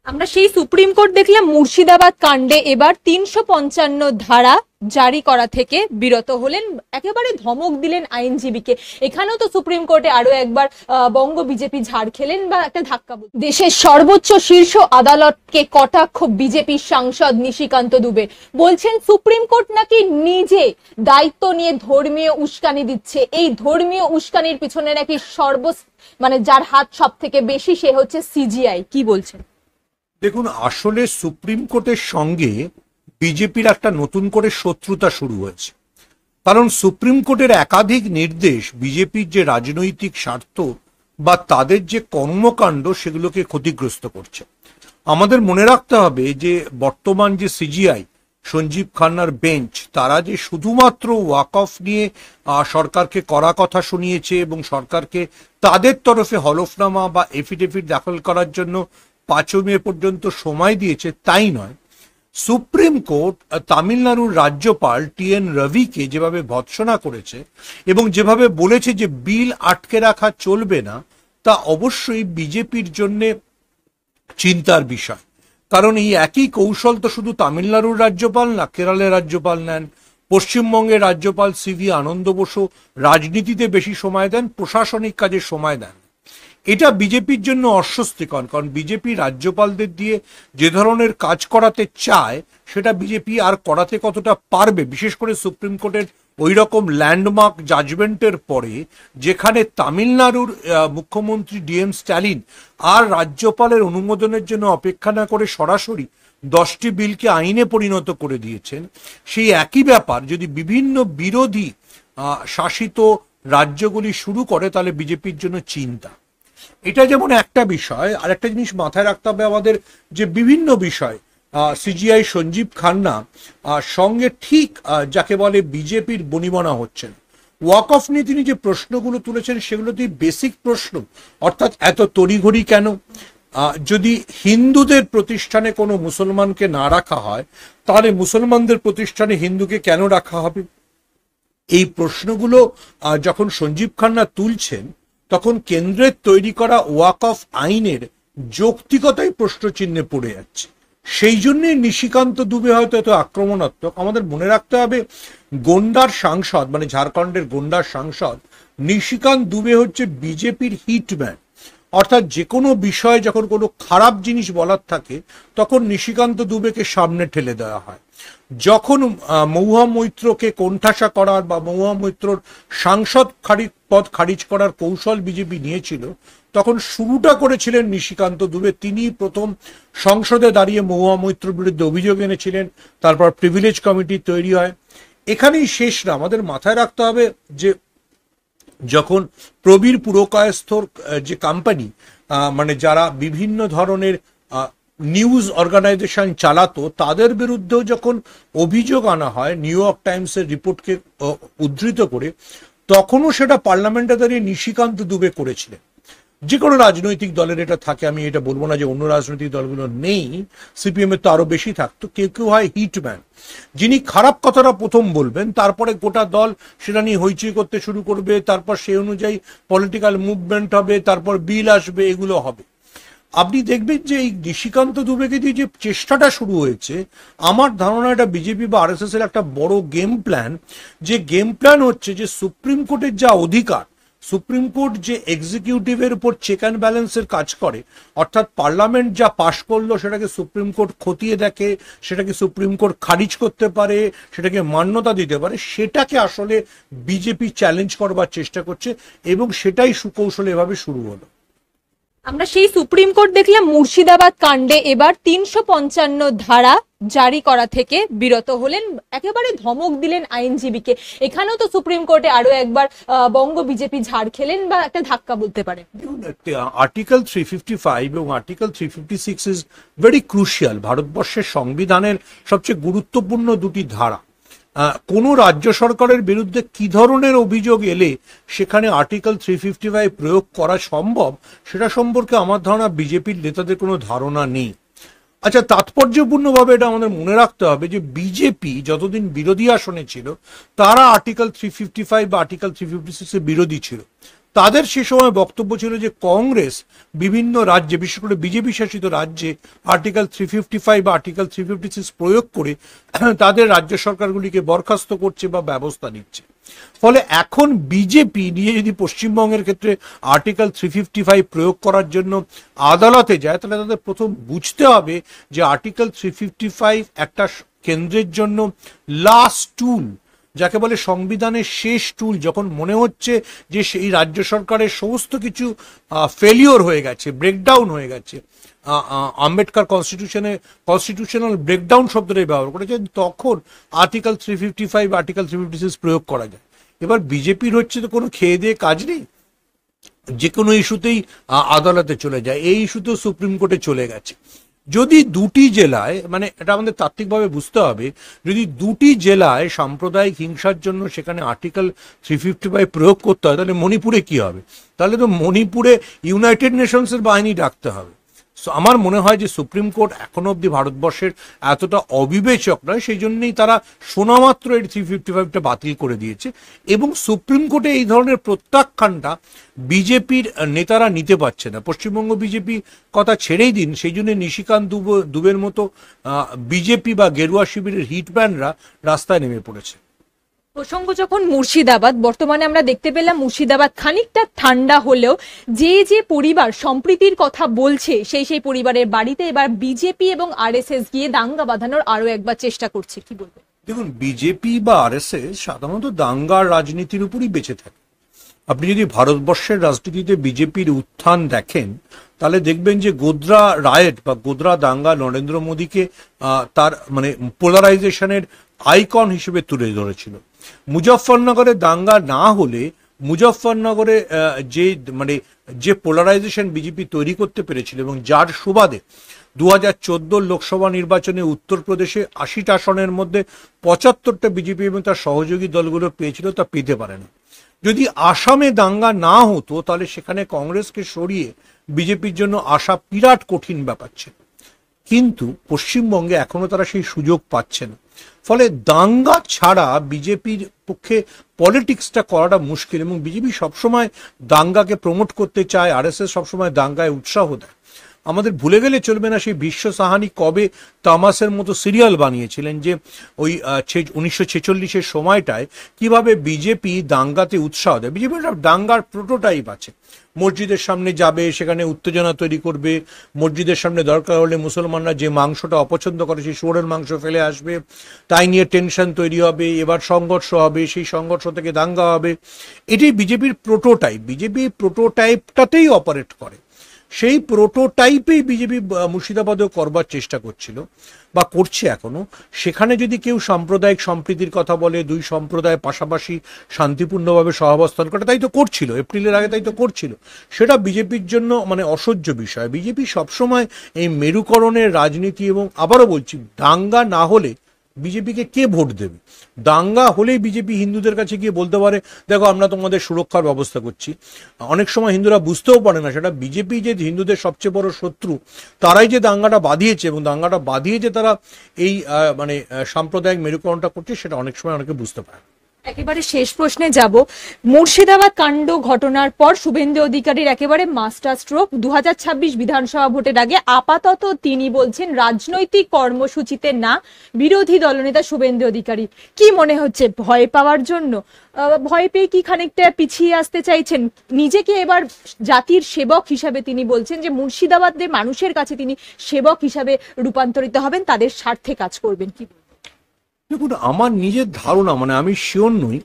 আমরা সেই supreme court দেখলাম মুর্শিদাবাদ কাণ্ডে এবার ৩৫৫ ধারা জারি করা থেকে বিরত হলেন, একেবারে ধমক দিলেন আইনজীবীকে। এখানেও তো সুপ্রিম কোর্টে আরো একবার বঙ্গ বিজেপি ঝাড় খেলেন বা একটা ধাক্কা। দেশের সর্বোচ্চ শীর্ষ আদালতকে কটাক্ষ বিজেপির সাংসদ নিশিকান্ত দুবে, বলছেন সুপ্রিম কোর্ট নাকি নিজে দায়িত্ব নিয়ে ধর্মীয় উস্কানি দিচ্ছে। এই ধর্মীয় উস্কানির পিছনে নাকি যার হাত সব থেকে বেশি সে হচ্ছে সিজিআই। কি বলছেন? দেখুন, আসলে সুপ্রিম কোর্টের সঙ্গে বিজেপির একটা নতুন করে শত্রুতা শুরু হয়েছে। কারণ সুপ্রিম কোর্টের একাধিক নির্দেশ বিজেপির যে রাজনৈতিক স্বার্থ বা তাদের যে কর্মকাণ্ড সেগুলোকে ক্ষতিগ্রস্ত করছে। আমাদের মনে রাখতে হবে যে বর্তমান যে সিজিআই সঞ্জীব খান্নার বেঞ্চ, তারা যে শুধুমাত্র ওয়াকফ নিয়ে সরকারকে কড়া কথা শুনিয়েছে এবং সরকারকে তাদের তরফে হলফনামা বা এফিডেভিট দাখিল করার জন্য 5 মে পর্যন্ত সময় দিয়েছে তাই নয়, সুপ্রিম কোর্ট তামিলনাড়ুর রাজ্যপাল টিএন রবিকে যেভাবে ভৎসনা করেছে এবং যেভাবে বলেছে যে বিল আটকে রাখা চলবে না, তা অবশ্যই বিজেপির জন্য চিন্তার বিষয়। কারণ এই একই কৌশল তো শুধু তামিলনাড়ুর রাজ্যপাল না, কেরলের রাজ্যপাল নেন, পশ্চিমবঙ্গের রাজ্যপাল সিভি আনন্দ বসু রাজনীতিতে বেশি সময় দেন, প্রশাসনিক কাজে সময় দেন। এটা বিজেপির জন্য অস্বস্তিকর, কারণ বিজেপি রাজ্যপালদের দিয়ে যে ধরনের কাজ করাতে চায় সেটা বিজেপি আর করাতে কতটা পারবে, বিশেষ করে সুপ্রিম কোর্টের ওই রকম ল্যান্ডমার্ক জাজমেন্টের পরে, যেখানে তামিলনাড়ুর মুখ্যমন্ত্রী ডিএম স্ট্যালিন আর রাজ্যপালের অনুমোদনের জন্য অপেক্ষা না করে সরাসরি 10টি বিলকে আইনে পরিণত করে দিয়েছেন। সেই একই ব্যাপার যদি বিভিন্ন বিরোধী শাসিত রাজ্যগুলি শুরু করে তাহলে বিজেপির জন্য চিন্তা। এটা যেমন একটা বিষয়, আর একটা জিনিস মাথায় রাখতে হবে আমাদের, যে বিভিন্ন বিষয় সিজিআই সঞ্জীব খান্না সঙ্গে ঠিক যাকে বলে বিজেপির বনিবনা হচ্ছেন। ওয়াকফ নিয়ে তিনি যে প্রশ্নগুলো তুলেছেন সেগুলো তো বেসিক প্রশ্ন, অর্থাৎ এত তড়িঘড়ি কেন? যদি হিন্দুদের প্রতিষ্ঠানে কোনো মুসলমানকে না রাখা হয় তাহলে মুসলমানদের প্রতিষ্ঠানে হিন্দুকে কেন রাখা হবে? এই প্রশ্নগুলো যখন সঞ্জীব খান্না তুলছেন তখন কেন্দ্রের তৈরি করা ওয়াকফ আইনের যৌক্তিকতাই প্রশ্নচিহ্নে পড়ে যাচ্ছে। সেই জন্যই নিশিকান্ত দুবে হয়তো এত আক্রমণাত্মক। আমাদের মনে রাখতে হবে গোন্ডার সাংসদ, ঝাড়খণ্ডের গোন্ডার সাংসদ নিশিকান্ত দুবে হচ্ছে বিজেপির হিটম্যান। অর্থাৎ যে কোনো বিষয়ে যখন কোনো খারাপ জিনিস বলার থাকে তখন নিশিকান্ত দুবেকে সামনে ঠেলে দেওয়া হয়। যখন মহুয়া মৈত্রকে কোণঠাসা করার বা মহুয়া মৈত্রর সাংসদ পদ খারিজ করার কৌশল বিজেপি নিয়েছিল, তখন শুরুটা করেছিলেন নিশিকান্ত দুবে। তিনি প্রথম সংসদে দাঁড়িয়ে মহুয়া মৈত্রর বিরুদ্ধে অভিযোগ এনেছিলেন, তারপর প্রিভিলেজ কমিটি তৈরি হয়। এখানেই শেষ না, আমাদের মাথায় রাখতে হবে যে যখন প্রবীর পুরকায়স্থর যে কোম্পানি, যারা বিভিন্ন ধরনের নিউজ অর্গানাইজেশন চালাতো, তাদের বিরুদ্ধেও যখন অভিযোগ আনা হয় নিউ ইয়র্ক টাইমসের রিপোর্টকে উদ্ধৃত করে, তখনও সেটা পার্লামেন্টে দাঁড়িয়ে নিশিকান্ত দুবে করেছিলেন। যে কোনো রাজনৈতিক দলের এটা থাকে, আমি এটা বলবো না যে অন্য রাজনৈতিক দলগুলো নেই, সিপিএম এর তো আরো বেশি থাকতো। কেউ কেউ হয় হিটম্যান, যিনি খারাপ কথাটা প্রথম বলবেন, তারপরে গোটা দল সেটা নিয়ে হইচই করতে শুরু করবে, তারপর সেই অনুযায়ী পলিটিক্যাল মুভমেন্ট হবে, তারপর বিল আসবে, এগুলো হবে। আপনি দেখবেন যে এই নিশিকান্ত দুবেকে দিয়ে যে চেষ্টাটা শুরু হয়েছে, আমার ধারণা এটা বিজেপি বা আরএসএস এর একটা বড় গেম প্ল্যান। যে গেম প্ল্যান হচ্ছে যে সুপ্রিম কোর্টের যা অধিকার, সুপ্রিম কোর্ট যে এক্সিকিউটিভের উপর চেক অ্যান্ড ব্যালেন্সের কাজ করে, অর্থাৎ পার্লামেন্ট যা পাশ করলো সেটাকে সুপ্রিম কোর্ট খতিয়ে দেখে, সেটাকে সুপ্রিম কোর্ট খারিজ করতে পারে, সেটাকে মান্যতা দিতে পারে, সেটাকে আসলে বিজেপি চ্যালেঞ্জ করবার চেষ্টা করছে এবং সেটাই সুকৌশলে এভাবে শুরু হলো। আমরা সেই সুপ্রিম কোর্ট দেখলাম মুর্শিদাবাদ কাণ্ডে এবার ৩৫৫ ধারা জারি করা থেকে বিরত হলেন, একেবারে ধমক দিলেন আইনজীবীকে। এখানেও তো সুপ্রিম কোর্টে আরো একবার বঙ্গ বিজেপি ঝাড় খেলেন বা একটা ধাক্কা বলতে পারে। আর্টিকেল 355 এবং আর্টিকেল 356 ইজ ভেরি ক্রুশিয়াল। ভারতবর্ষের সংবিধানের সবচেয়ে গুরুত্বপূর্ণ দুটি ধারা। কোনো রাজ্য সরকারের বিরুদ্ধে কি ধরনের অভিযোগ এলে সেখানে আর্টিকেল 355 প্রয়োগ করা সম্ভব, সেটা সম্পর্কে আমার ধারণা বিজেপির নেতাদের কোনো ধারণা নেই। আচ্ছা, তাৎপর্যপূর্ণভাবে এটা আমাদের মনে রাখতে হবে যে বিজেপি যতদিন বিরোধী আসনে ছিল তারা আর্টিকেল 355 বা আর্টিকেল 356 এর বিরোধী ছিল। তাদের সে সময় বক্তব্য ছিল যে কংগ্রেস বিভিন্ন রাজ্যে, বিশেষ করে বিজেপি শাসিত রাজ্যে আর্টিকেল 355 বা আর্টিকেল 356 প্রয়োগ করে তাদের রাজ্য সরকারগুলিকে বরখাস্ত করছে বা ব্যবস্থা নিচ্ছে। ফলে এখন বিজেপি নিয়ে যদি পশ্চিমবঙ্গের ক্ষেত্রে আর্টিকেল 355 প্রয়োগ করার জন্য আদালতে যায়, তাহলে তাদের প্রথম বুঝতে হবে যে আর্টিকেল 355 একটা কেন্দ্রের জন্য লাস্ট টুল, যাকে বলে সংবিধানের শেষ টুল। যখন মনে হচ্ছে যে সেই রাজ্য সরকারের সমস্ত কিছু ফেলিওর হয়ে গেছে, ব্রেকডাউন হয়ে গেছে, আম্বেদকর কনস্টিটিউশনাল ব্রেকডাউন শব্দটাই ব্যবহার করেছেন, তখন আর্টিকেল 355 আর্টিকেল 356 প্রয়োগ করা যায়। এবার বিজেপির হচ্ছে তো কোনো খেয়ে দিয়ে কাজ নেই, যে কোনো ইস্যুতেই আদালতে চলে যায়। এই ইস্যুতেও সুপ্রিম কোর্টে চলে গেছে। যদি দুটি জেলায়, মানে এটা আমাদের তাত্ত্বিকভাবে বুঝতে হবে, যদি দুটি জেলায় সাম্প্রদায়িক হিংসার জন্য সেখানে আর্টিকেল 355 প্রয়োগ করতে হয়, তাহলে মণিপুরে কি হবে? তাহলে তো মণিপুরে ইউনাইটেড নেশনসের বাহিনী ডাকতে হবে। আমার মনে হয় যে সুপ্রিম কোর্ট এখনো অব্দি ভারতবর্ষের এতটা অবিবেচক নয়, সেই জন্যই তারা শোনামাত্র এই 355টা বাতিল করে দিয়েছে। এবং সুপ্রিম কোর্টে এই ধরনের প্রত্যাখ্যানটা বিজেপির নেতারা নিতে পারছে না। পশ্চিমবঙ্গ বিজেপি কথা ছেড়েই দিন, সেই জন্য নিশিকান্ত দুবের মতো বিজেপি বা গেরুয়া শিবিরের হিটম্যানরা রাস্তায় নেমে পড়েছে। প্রসঙ্গ যখন মুর্শিদাবাদ, বর্তমানে আমরা দেখতে পেলাম মুর্শিদাবাদ খানিকটা ঠান্ডা হলেও যে যে পরিবার সম্প্রীতির কথা বলছে সেই পরিবারের বাড়িতে এবার বিজেপি এবং আরএসএস গিয়ে দাঙ্গা বাঁধানোর আরো একবার চেষ্টা করছে, কি বলবেন? দেখুন, বিজেপি বা আরএসএস সাধারণত দাঙ্গার রাজনীতির উপরই বেঁচে থাকে। আপনি যদি ভারতবর্ষের রাজনীতিতে বিজেপির উত্থান দেখেন, তাহলে দেখবেন যে গোধরা রায়েট বা গোধরা দাঙ্গা নরেন্দ্র মোদীকে তার মানে পোলারাইজেশনের আইকন হিসেবে তুলে ধরেছিল। মুজফফরনগরে দাঙ্গা না হলে মুজফফরনগরে যে পোলারাইজেশন বিজেপি তৈরি করতে পেরেছিল এবং যার সুবাদে 2014 লোকসভা নির্বাচনে উত্তরপ্রদেশে 80টা আসনের মধ্যে 75টা বিজেপি এবং তার সহযোগী দলগুলো পেয়েছিল, তা পেতে পারে না। যদি আসামে দাঙ্গা না হতো, তাহলে সেখানে কংগ্রেসকে সরিয়ে বিজেপির জন্য আসা বিরাট কঠিন ব্যাপার ছিল। কিন্তু পশ্চিমবঙ্গে এখনো তারা সেই সুযোগ পাচ্ছে না। ফলে দাঙ্গা ছাড়া বিজেপির পক্ষে পলিটিক্সটা করাটা মুশকিল। এবং বিজেপি সবসময় দাঙ্গাকে প্রমোট করতে চায়, আরএসএস সবসময় দাঙ্গায় উৎসাহ দেয়। আমাদের ভুলে গেলে চলবে না সেই বিশ্ব সাহানি কবে তামাসের মতো সিরিয়াল বানিয়েছিলেন, যে ওই 1946-এর সময়টায় কিভাবে বিজেপি দাঙ্গাতে উৎসাহ দেয়। বিজেপির দাঙ্গার প্রোটোটাইপ আছে। মসজিদের সামনে যাবে, সেখানে উত্তেজনা তৈরি করবে। মসজিদের সামনে দরকার হলে মুসলমানরা যে মাংসটা অপছন্দ করে সেই শুয়োরের মাংস ফেলে আসবে, তাই নিয়ে টেনশন তৈরি হবে, এবার সংঘর্ষ হবে, সেই সংঘর্ষ থেকে দাঙ্গা হবে। এটি বিজেপির প্রোটোটাইপ। বিজেপি প্রোটোটাইপটাতেই অপারেট করে। সেই প্রোটোটাইপেই বিজেপি মুর্শিদাবাদেও করবার চেষ্টা করছিল বা করছে এখনো। সেখানে যদি কেউ সাম্প্রদায়িক সম্প্রীতির কথা বলে, দুই সম্প্রদায় পাশাপাশি শান্তিপূর্ণভাবে সহাবস্থান করে, তাই তো করছিল, এপ্রিলের আগে তাই তো করছিল, সেটা বিজেপির জন্য মানে অসহ্য বিষয়। বিজেপি সবসময় এই মেরুকরণের রাজনীতি, এবং আবারও বলছি, দাঙ্গা না হলে বিজেপিকে কে ভোট দেবে? দাঙ্গা হলেই বিজেপি হিন্দুদের কাছে গিয়ে বলতে পারে, দেখো আমরা তোমাদের সুরক্ষার ব্যবস্থা করছি। অনেক সময় হিন্দুরা বুঝতেও পারে না সেটা বিজেপি যে হিন্দুদের সবচেয়ে বড় শত্রু, তারাই যে দাঙ্গাটা বাঁধিয়েছে, এবং দাঙ্গাটা বাঁধিয়ে যে তারা এই সাম্প্রদায়িক মেরুকরণটা করছে, সেটা অনেক সময় অনেকে বুঝতে পারে। একেবারে শেষ প্রশ্নে যাব। মুর্শিদাবাদ কাণ্ড ঘটনার পর শুভেন্দু অধিকারীর একেবারে মাস্টার স্ট্রোক। 2026 বিধানসভা ভোটের আগে আপাতত তিনি বলছেন রাজনৈতিক কর্মসূচিতে না। বিরোধী দলনেতা শুভেন্দু অধিকারী, কি মনে হচ্ছে, ভয় পাওয়ার জন্য, ভয় পেয়ে কি খানিকটা পিছিয়ে আসতে চাইছেন? নিজেকে এবার জাতির সেবক হিসাবে তিনি বলছেন যে মুর্শিদাবাদের মানুষের কাছে তিনি সেবক হিসাবে রূপান্তরিত হবেন, তাদের স্বার্থে কাজ করবেন, কি? দেখুন, আমার নিজের ধারণা, মানে আমি শিওর নই,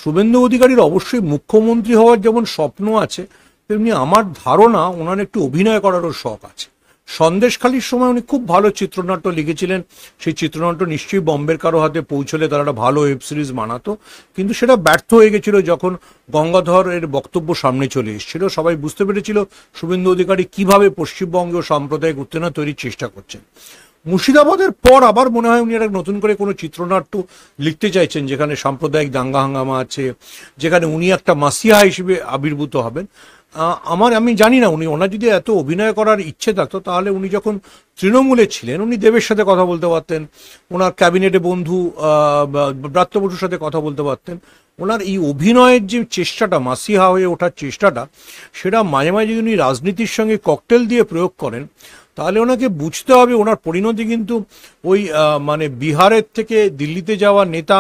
শুভেন্দু অধিকারীর অবশ্যই মুখ্যমন্ত্রী হওয়ার যেমন স্বপ্ন আছে, তেমনি আমার ধারণা ওনার একটু অভিনয় করারও শখ আছে। সন্দেশখালির সময় উনি খুব ভালো চিত্রনাট্য লিখেছিলেন। সেই চিত্রনাট্য নিশ্চয়ই বম্বের কারো হাতে পৌঁছলে তারা একটা ভালো ওয়েব সিরিজ বানাতো, কিন্তু সেটা ব্যর্থ হয়ে গেছিল যখন গঙ্গাধর এর বক্তব্য সামনে চলে এসেছিল। সবাই বুঝতে পেরেছিল শুভেন্দু অধিকারী কিভাবে পশ্চিমবঙ্গে সাম্প্রদায়িক উত্তেজনা তৈরির চেষ্টা করছেন। মুর্শিদাবাদের পর আবার মনে হয় উনি একটা নতুন করে কোনো চিত্রনাট্য লিখতে চাইছেন, যেখানে সাম্প্রদায়িক দাঙ্গা হাঙ্গামা আছে, যেখানে উনি একটা মাসিহা হিসেবে আবির্ভূত হবেন। আমি জানি না, ওনার যদি এত অভিনয় করার ইচ্ছে থাকতো, তাহলে উনি যখন তৃণমূলে ছিলেন উনি দেবের সাথে কথা বলতে পারতেন, ওনার ক্যাবিনেটে বন্ধু ব্রাত্য বসুর সাথে কথা বলতে পারতেন। ওনার এই অভিনয়ের যে চেষ্টাটা, মাসিহা হয়ে ওঠার চেষ্টাটা, সেটা মাঝে মাঝে যদি উনি রাজনীতির সঙ্গে ককটেল দিয়ে প্রয়োগ করেন, তাহলে ওনাকে বুঝতে হবে ওনার পরিণতি কিন্তু ওই মানে বিহারের থেকে দিল্লিতে যাওয়া নেতা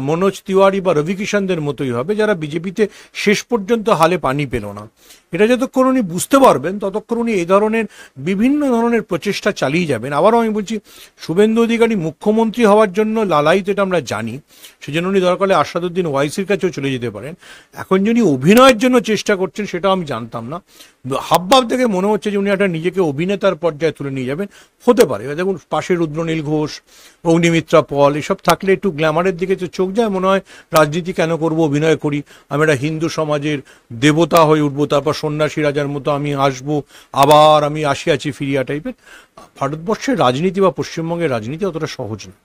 মনোজ তিওয়ারি বা রবি কিষানদের মতোই হবে, যারা বিজেপিতে শেষ পর্যন্ত হালে পানি পেল না। এটা যতক্ষণ উনি বুঝতে পারবেন ততক্ষণ উনি এই ধরনের বিভিন্ন ধরনের প্রচেষ্টা চালিয়ে যাবেন। আবারও আমি বলছি, শুভেন্দু অধিকারী মুখ্যমন্ত্রী হওয়ার জন্য লালায়িত, এটা আমরা জানি, সেজন্য উনি দরকার হলে আসাদুদ্দিন ওয়াইসির কাছেও চলে যেতে পারেন। এখন যিনি অভিনয়ের জন্য চেষ্টা করছেন সেটাও আমি জানতাম না, হাবভাব থেকে মনে হচ্ছে যে উনি একটা নিজেকে অভিনেতার পর্যায়ে তুলে নিয়ে যাবেন, হতে পারে। দেখুন, পাশে রুদ্রনীল ঘোষ, অগ্নিমিত্রা পল এসব থাকলে একটু গ্ল্যামারের দিকে চোখ যায়, মনে হয় রাজনীতি কেন করব, অভিনয় করি, আমি একটা হিন্দু সমাজের দেবতা হয়ে উঠবো, তারপর সন্ন্যাসী রাজার মতো আমি আসবো, আবার আমি আসিয়াছি ফিরিয়া টাইপের। ভারতবর্ষের রাজনীতি বা পশ্চিমবঙ্গের রাজনীতি অতটা সহজ না।